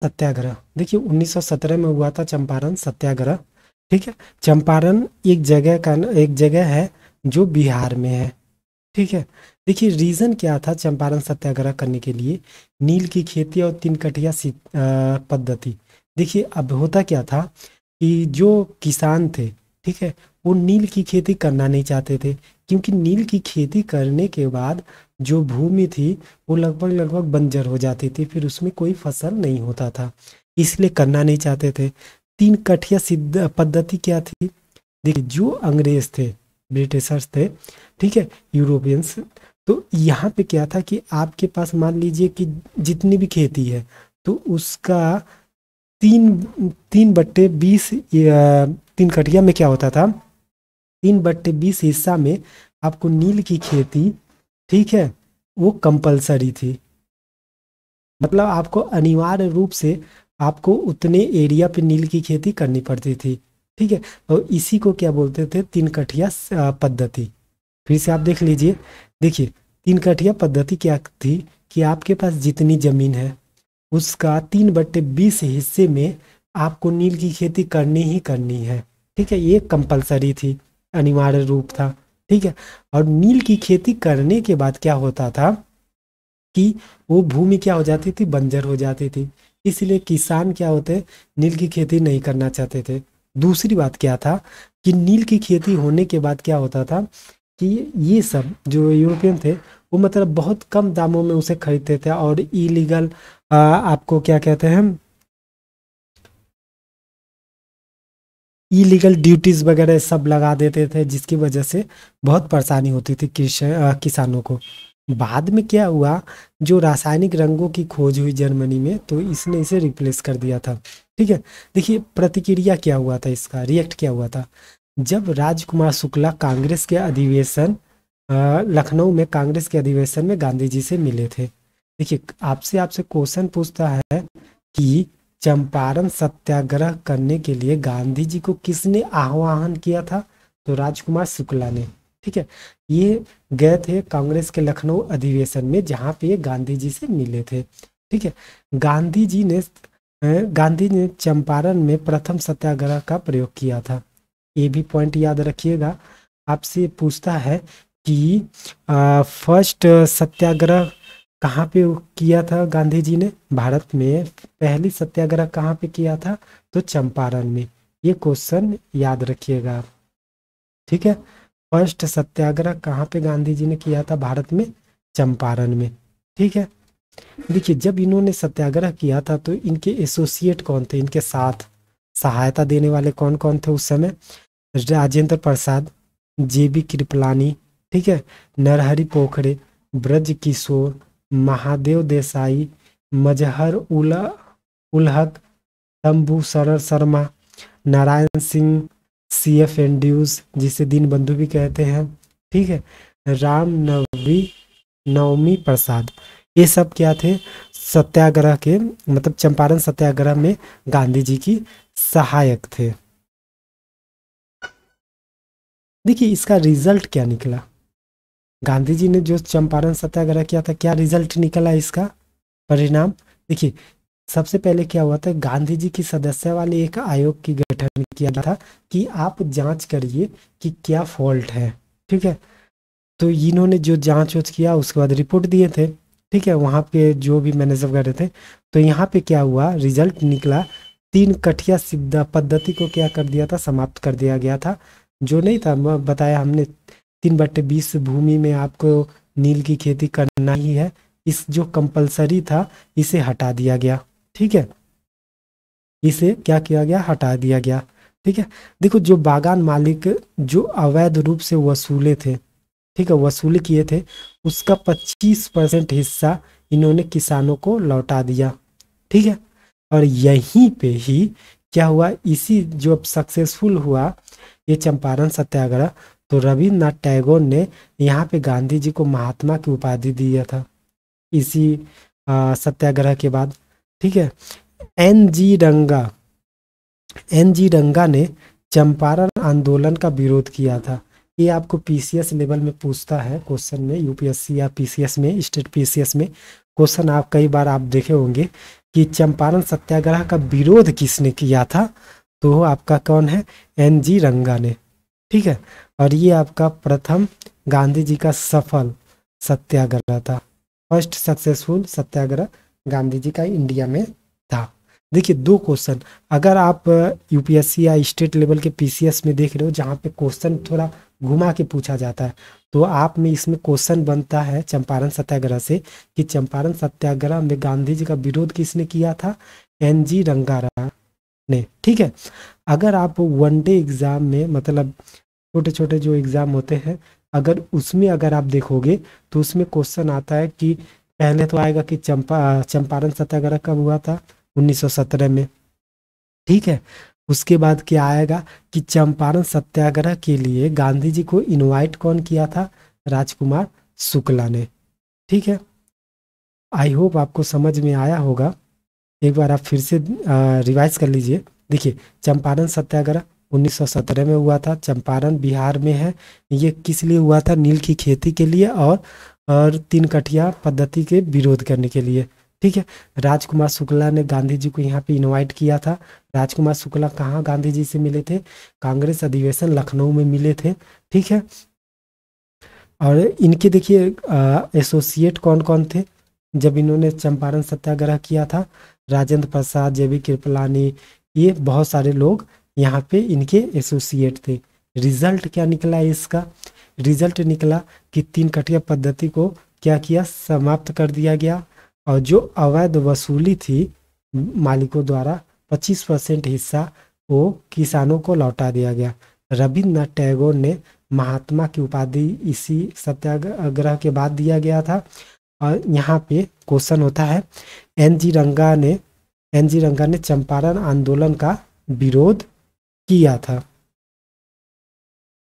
सत्याग्रह, देखिए 1917 में हुआ था चंपारण सत्याग्रह। ठीक है, चंपारण एक जगह है जो बिहार में है। ठीक है, देखिए रीजन क्या था चंपारण सत्याग्रह करने के लिए, नील की खेती और तीन कठिया पद्धति। देखिए अब होता क्या था कि जो किसान थे, ठीक है, वो नील की खेती करना नहीं चाहते थे, क्योंकि नील की खेती करने के बाद जो भूमि थी वो लगभग लगभग बंजर हो जाती थी, फिर उसमें कोई फसल नहीं होता था, इसलिए करना नहीं चाहते थे। तीन कठिया सिद्ध पद्धति क्या थी, देखिए जो अंग्रेज थे, ब्रिटिशर्स थे, ठीक है, यूरोपियंस, तो यहाँ पे क्या था कि आपके पास मान लीजिए कि जितनी भी खेती है तो उसका तीन 3/20, तीन कटिया में क्या होता था, 3/20 हिस्सा में आपको नील की खेती, ठीक है, वो कंपलसरी थी। मतलब आपको अनिवार्य रूप से आपको उतने एरिया पे नील की खेती करनी पड़ती थी। ठीक है, और इसी को क्या बोलते थे, तीन कठिया पद्धति। फिर से आप देख लीजिए, देखिए तीन कठिया पद्धति क्या थी कि आपके पास जितनी जमीन है उसका 3/20 हिस्से में आपको नील की खेती करनी ही करनी है। ठीक है, ये कंपलसरी थी, अनिवार्य रूप था। ठीक है, और नील की खेती करने के बाद क्या होता था कि वो भूमि क्या हो जाती थी, बंजर हो जाती थी, इसलिए किसान क्या होते, नील की खेती नहीं करना चाहते थे। दूसरी बात क्या था कि नील की खेती होने के बाद क्या होता था कि ये सब जो यूरोपियन थे वो मतलब बहुत कम दामों में उसे खरीदते थे, और इलीगल आपको क्या कहते हैं, इलीगल ड्यूटीज वगैरह सब लगा देते थे, जिसकी वजह से बहुत परेशानी होती थी किसानों को। बाद में क्या हुआ, जो रासायनिक रंगों की खोज हुई जर्मनी में, तो इसने इसे रिप्लेस कर दिया था। ठीक है, देखिए प्रतिक्रिया क्या हुआ था, इसका रिएक्ट क्या हुआ था, जब राजकुमार शुक्ला कांग्रेस के अधिवेशन लखनऊ में कांग्रेस के अधिवेशन में गांधी जी से मिले थे। देखिए आपसे आपसे क्वेश्चन पूछता है कि चंपारण सत्याग्रह करने के लिए गांधी जी को किसने आह्वान किया था, तो राजकुमार शुक्ला ने। ठीक है, ये गए थे कांग्रेस के लखनऊ अधिवेशन में जहाँ पे ये गांधी जी से मिले थे। ठीक है, गांधी जी ने गांधी ने चंपारण में प्रथम सत्याग्रह का प्रयोग किया था। ये भी पॉइंट याद रखिएगा, आपसे पूछता है कि फर्स्ट सत्याग्रह कहाँ पे किया था गांधी जी ने, भारत में पहली सत्याग्रह कहाँ पे किया था, तो चंपारण में। ये क्वेश्चन याद रखिएगा आप। ठीक है, फर्स्ट सत्याग्रह कहाँ पे गांधी जी ने किया था भारत में, चंपारण में। ठीक है, देखिए जब इन्होंने सत्याग्रह किया था तो इनके एसोसिएट कौन थे, इनके साथ सहायता देने वाले कौन कौन थे उस समय, राजेंद्र प्रसाद, जेबी कृपलानी, ठीक है, नरहरि पोखरे, ब्रज किशोर, महादेव देसाई, मजहर उल हक, शंभू शरण शर्मा, नारायण सिंह, CF एंड्रूज जिसे दीनबंधु भी कहते हैं, ठीक है, राम नवमी प्रसाद, ये सब क्या थे, सत्याग्रह के मतलब चंपारण सत्याग्रह में गांधी जी की सहायक थे। देखिए इसका रिजल्ट क्या निकला, गांधी जी ने जो चंपारण सत्याग्रह किया था क्या रिजल्ट निकला इसका परिणाम। देखिए सबसे पहले क्या हुआ था, गांधी जी की सदस्य वाले एक आयोग की गठन किया था कि आप जांच करिए कि क्या फॉल्ट है। ठीक है, तो इन्होंने जो जांच वाच किया उसके बाद रिपोर्ट दिए थे। ठीक है, वहाँ पे जो भी मैनेजर वगैरह थे, तो यहाँ पे क्या हुआ, रिजल्ट निकला, तीन कठिया सिद्धा पद्धति को क्या कर दिया था, समाप्त कर दिया गया था। जो नहीं था बताया हमने, 3/20 भूमि में आपको नील की खेती करना ही है, इस जो कंपलसरी था इसे हटा दिया गया। ठीक है, इसे क्या किया गया, हटा दिया गया। ठीक है, देखो जो बागान मालिक जो अवैध रूप से वसूले थे, ठीक है, वसूली किए थे, उसका 25% हिस्सा इन्होंने किसानों को लौटा दिया। ठीक है, और यहीं पे ही क्या हुआ, इसी जो अब सक्सेसफुल हुआ ये चंपारण सत्याग्रह, तो रविन्द्रनाथ टैगोर ने यहाँ पे गांधी जी को महात्मा की उपाधि दिया था इसी सत्याग्रह के बाद। ठीक है, एन जी रंगा ने चंपारण आंदोलन का विरोध किया था। ये आपको PCS लेवल में पूछता है क्वेश्चन में, UPSC या PCS में, स्टेट PCS में क्वेश्चन आप कई बार आप देखे होंगे कि चंपारण सत्याग्रह का विरोध किसने किया था, तो वो आपका कौन है, एन.जी. रंगा ने। ठीक है, और ये आपका प्रथम गांधी जी का सफल सत्याग्रह था, फर्स्ट सक्सेसफुल सत्याग्रह गांधी जी का इंडिया में था। देखिए 2 क्वेश्चन, अगर आप यूपीएससी या स्टेट लेवल के पीसीएस में देख रहे हो जहाँ पे क्वेश्चन थोड़ा घुमा के पूछा जाता है, तो आप में इसमें क्वेश्चन बनता है चंपारण सत्याग्रह से कि चंपारण सत्याग्रह में गांधी जी का विरोध किसने किया था, एन.जी. रंगाराव ने। ठीक है, अगर आप वनडे एग्जाम में, मतलब छोटे छोटे जो एग्जाम होते हैं, अगर उसमें अगर आप देखोगे तो उसमें क्वेश्चन आता है कि पहले तो आएगा कि चंपारण सत्याग्रह कब हुआ था, 1917 में। ठीक है, उसके बाद क्या आएगा कि चंपारण सत्याग्रह के लिए गांधी जी को इनवाइट कौन किया था, राजकुमार शुक्ला ने। ठीक है, आई होप आपको समझ में आया होगा, एक बार आप फिर से रिवाइज कर लीजिए। देखिए चंपारण सत्याग्रह 1917 में हुआ था, चंपारण बिहार में है। ये किस लिए हुआ था, नील की खेती के लिए और 3 कठिया पद्धति के विरोध करने के लिए। ठीक है, राजकुमार शुक्ला ने गांधी जी को यहाँ पे इनवाइट किया था। राजकुमार शुक्ला कहाँ गांधी जी से मिले थे, कांग्रेस अधिवेशन लखनऊ में मिले थे। ठीक है, और इनके देखिए एसोसिएट कौन कौन थे जब इन्होंने चंपारण सत्याग्रह किया था, राजेंद्र प्रसाद, जेबी कृपलानी, ये बहुत सारे लोग यहाँ पे इनके एसोसिएट थे। रिजल्ट क्या निकला है इसका, रिजल्ट निकला कि 3 कठिया पद्धति को क्या किया, समाप्त कर दिया गया, और जो अवैध वसूली थी मालिकों द्वारा 25% हिस्सा वो किसानों को लौटा दिया गया। रविन्द्रनाथ टैगोर ने महात्मा की उपाधि इसी सत्याग्रह के बाद दिया गया था। और यहाँ पे क्वेश्चन होता है, एन.जी. रंगा ने चंपारण आंदोलन का विरोध किया था।